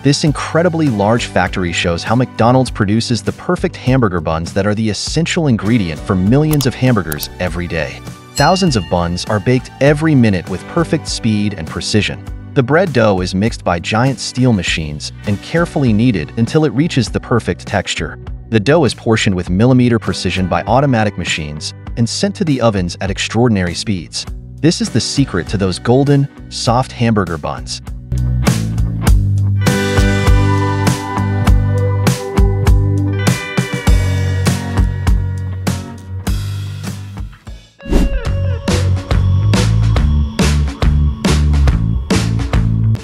This incredibly large factory shows how McDonald's produces the perfect hamburger buns that are the essential ingredient for millions of hamburgers every day. Thousands of buns are baked every minute with perfect speed and precision. The bread dough is mixed by giant steel machines and carefully kneaded until it reaches the perfect texture. The dough is portioned with millimeter precision by automatic machines and sent to the ovens at extraordinary speeds. This is the secret to those golden, soft hamburger buns.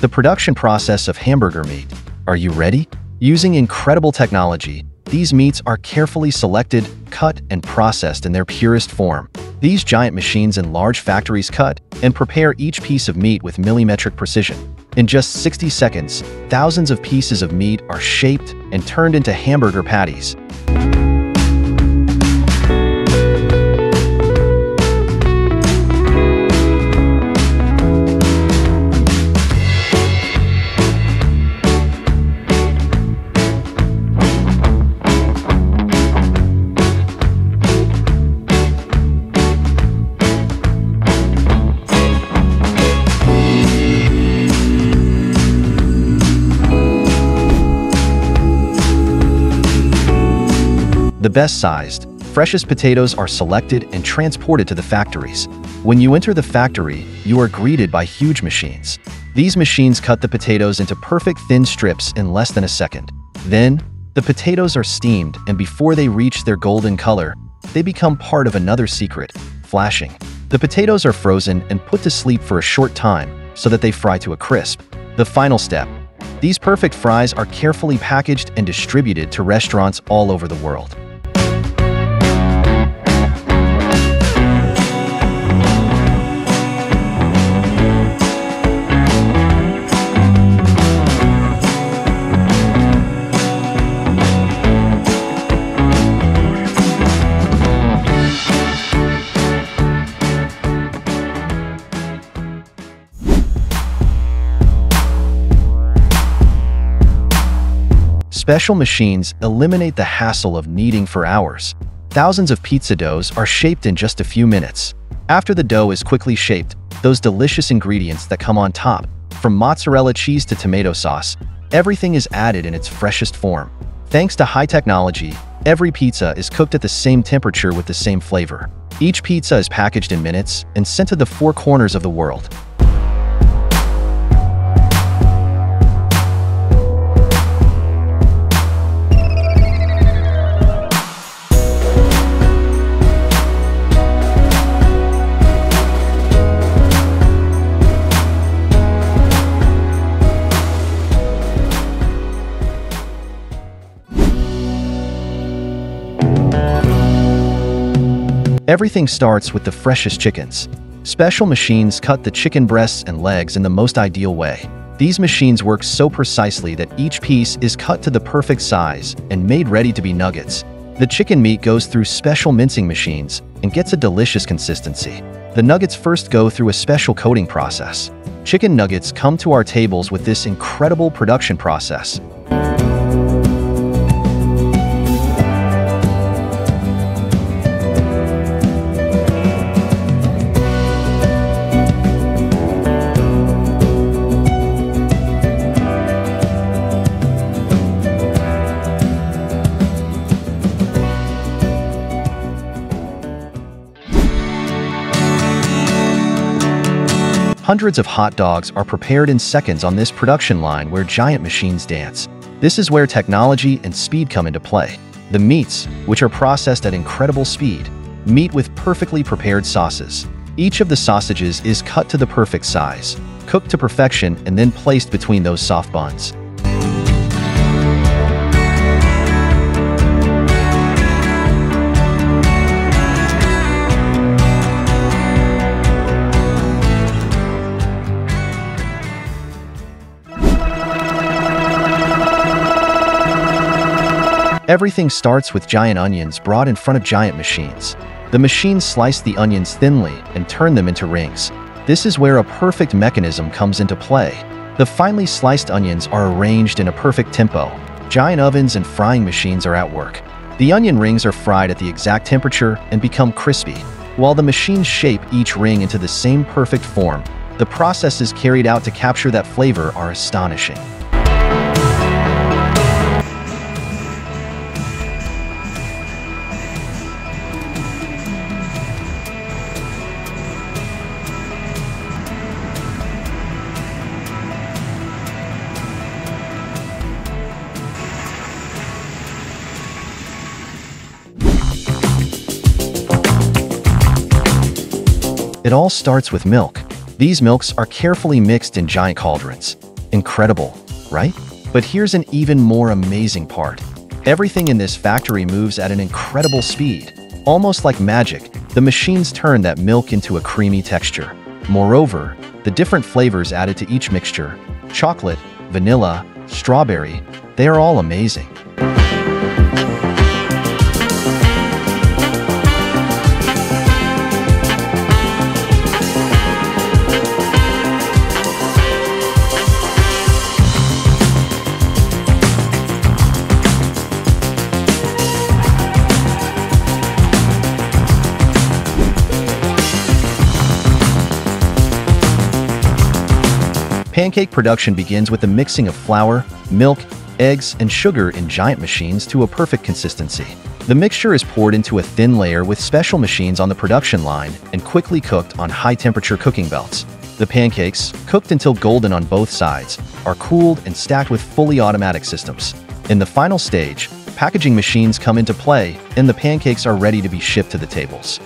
The production process of hamburger meat. Are you ready? Using incredible technology, these meats are carefully selected, cut, and processed in their purest form. These giant machines in large factories cut and prepare each piece of meat with millimetric precision. In just 60 seconds, thousands of pieces of meat are shaped and turned into hamburger patties. The best-sized, freshest potatoes are selected and transported to the factories. When you enter the factory, you are greeted by huge machines. These machines cut the potatoes into perfect thin strips in less than a second. Then, the potatoes are steamed, and before they reach their golden color, they become part of another secret: flashing. The potatoes are frozen and put to sleep for a short time so that they fry to a crisp. The final step. These perfect fries are carefully packaged and distributed to restaurants all over the world. Special machines eliminate the hassle of kneading for hours. Thousands of pizza doughs are shaped in just a few minutes. After the dough is quickly shaped, those delicious ingredients that come on top, from mozzarella cheese to tomato sauce, everything is added in its freshest form. Thanks to high technology, every pizza is cooked at the same temperature with the same flavor. Each pizza is packaged in minutes and sent to the four corners of the world. Everything starts with the freshest chickens. Special machines cut the chicken breasts and legs in the most ideal way. These machines work so precisely that each piece is cut to the perfect size and made ready to be nuggets. The chicken meat goes through special mincing machines and gets a delicious consistency. The nuggets first go through a special coating process. Chicken nuggets come to our tables with this incredible production process. Hundreds of hot dogs are prepared in seconds on this production line where giant machines dance. This is where technology and speed come into play. The meats, which are processed at incredible speed, meat with perfectly prepared sauces. Each of the sausages is cut to the perfect size, cooked to perfection, and then placed between those soft buns. Everything starts with giant onions brought in front of giant machines. The machines slice the onions thinly and turn them into rings. This is where a perfect mechanism comes into play. The finely sliced onions are arranged in a perfect tempo. Giant ovens and frying machines are at work. The onion rings are fried at the exact temperature and become crispy. While the machines shape each ring into the same perfect form, the processes carried out to capture that flavor are astonishing. It all starts with milk. These milks are carefully mixed in giant cauldrons. Incredible, right? But here's an even more amazing part. Everything in this factory moves at an incredible speed. Almost like magic, the machines turn that milk into a creamy texture. Moreover, the different flavors added to each mixture, chocolate, vanilla, strawberry, they are all amazing. Pancake production begins with the mixing of flour, milk, eggs, and sugar in giant machines to a perfect consistency. The mixture is poured into a thin layer with special machines on the production line and quickly cooked on high-temperature cooking belts. The pancakes, cooked until golden on both sides, are cooled and stacked with fully automatic systems. In the final stage, packaging machines come into play, and the pancakes are ready to be shipped to the tables.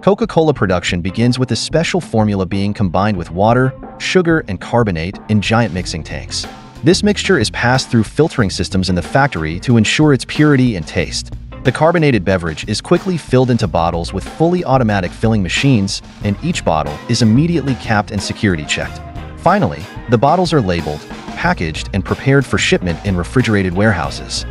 Coca-Cola production begins with a special formula being combined with water, sugar, and carbonate in giant mixing tanks. This mixture is passed through filtering systems in the factory to ensure its purity and taste. The carbonated beverage is quickly filled into bottles with fully automatic filling machines, and each bottle is immediately capped and security checked. Finally, the bottles are labeled, packaged, and prepared for shipment in refrigerated warehouses.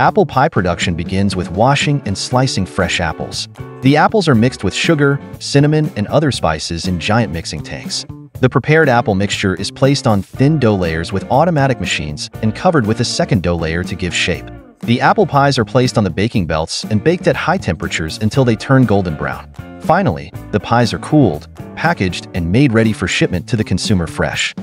Apple pie production begins with washing and slicing fresh apples. The apples are mixed with sugar, cinnamon, and other spices in giant mixing tanks. The prepared apple mixture is placed on thin dough layers with automatic machines and covered with a second dough layer to give shape. The apple pies are placed on the baking belts and baked at high temperatures until they turn golden brown. Finally, the pies are cooled, packaged, and made ready for shipment to the consumer fresh.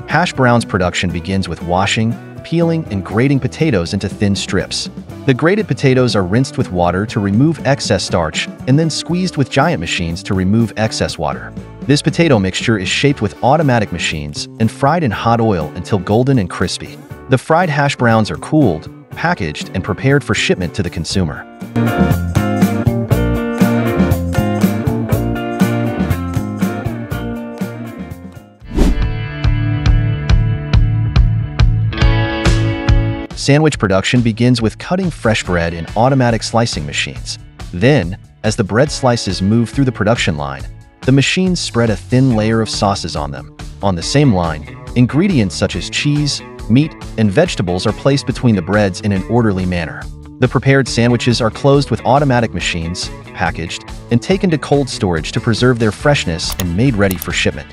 Hash browns production begins with washing, peeling, and grating potatoes into thin strips. The grated potatoes are rinsed with water to remove excess starch and then squeezed with giant machines to remove excess water. This potato mixture is shaped with automatic machines and fried in hot oil until golden and crispy. The fried hash browns are cooled, packaged, and prepared for shipment to the consumer. Sandwich production begins with cutting fresh bread in automatic slicing machines. Then, as the bread slices move through the production line, the machines spread a thin layer of sauces on them. On the same line, ingredients such as cheese, meat, and vegetables are placed between the breads in an orderly manner. The prepared sandwiches are closed with automatic machines, packaged, and taken to cold storage to preserve their freshness and made ready for shipment.